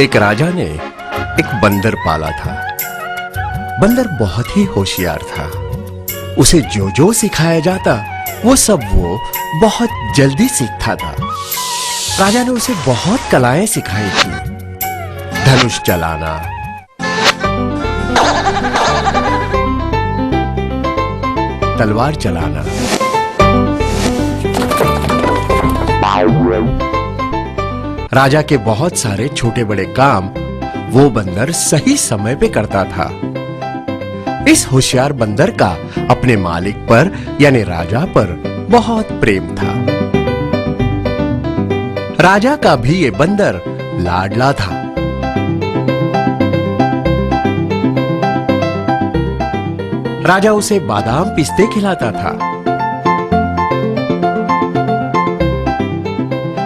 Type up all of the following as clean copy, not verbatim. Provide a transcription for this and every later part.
एक राजा ने एक बंदर पाला था। बंदर बहुत ही होशियार था। उसे जो जो सिखाया जाता वो सब वो बहुत जल्दी सीखता था। राजा ने उसे बहुत कलाएं सिखाई थी। धनुष चलाना, तलवार चलाना, राजा के बहुत सारे छोटे बड़े काम वो बंदर सही समय पे करता था। इस होशियार बंदर का अपने मालिक पर यानी राजा पर बहुत प्रेम था। राजा का भी ये बंदर लाडला था। राजा उसे बादाम पिस्ते खिलाता था,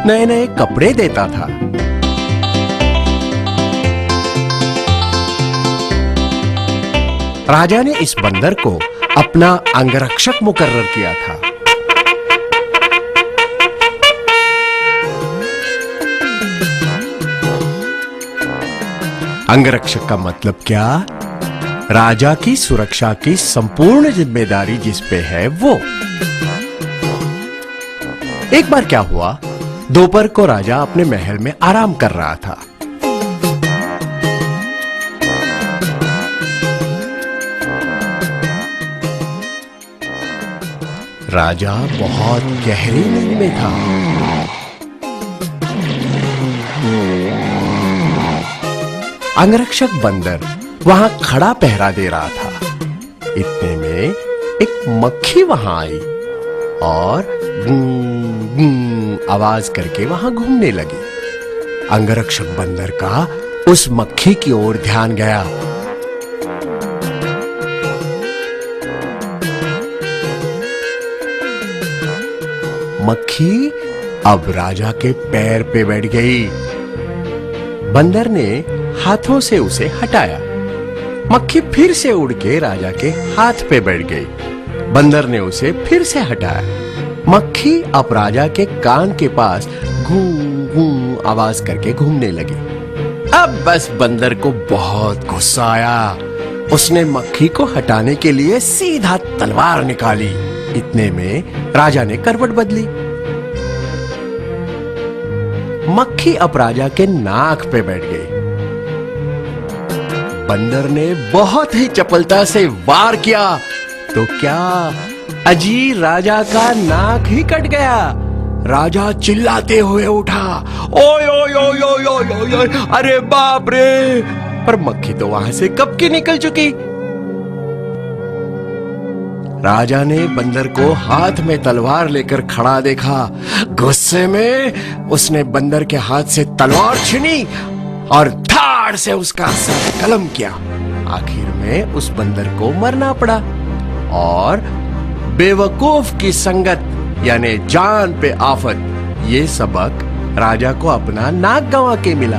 नए नए कपड़े देता था। राजा ने इस बंदर को अपना अंगरक्षक मुकर्रर किया था। अंगरक्षक का मतलब क्या? राजा की सुरक्षा की संपूर्ण जिम्मेदारी जिस पे है वो। एक बार क्या हुआ, दोपहर को राजा अपने महल में आराम कर रहा था। राजा बहुत गहरी नींद में था। अंगरक्षक बंदर वहां खड़ा पहरा दे रहा था। इतने में एक मक्खी वहां आई और आवाज करके वहां घूमने लगी। अंगरक्षक बंदर का उस मक्खी की ओर ध्यान गया। मक्खी अब राजा के पैर पे बैठ गई। बंदर ने हाथों से उसे हटाया। मक्खी फिर से उड़ के राजा के हाथ पे बैठ गई। बंदर ने उसे फिर से हटाया। मक्खी अब राजा के कान के पास घू घू आवाज करके घूमने लगी। अब बस बंदर को बहुत गुस्सा आया। उसने मक्खी को हटाने के लिए सीधा तलवार निकाली। इतने में राजा ने करवट बदली। मक्खी अब राजा के नाक पे बैठ गई। बंदर ने बहुत ही चपलता से वार किया तो क्या अजी राजा का नाक ही कट गया। राजा चिल्लाते हुए उठा, ओय ओय ओय ओय ओय ओय, अरे बाप रे! पर मक्खी तो वहां से कब की निकल चुकी। राजा ने बंदर को हाथ में तलवार लेकर खड़ा देखा। गुस्से में उसने बंदर के हाथ से तलवार छीनी और धाड़ से उसका सर कलम किया। आखिर में उस बंदर को मरना पड़ा और बेवकूफ की संगत यानी जान पे आफत, ये सबक राजा को अपना नाक गंवा के मिला।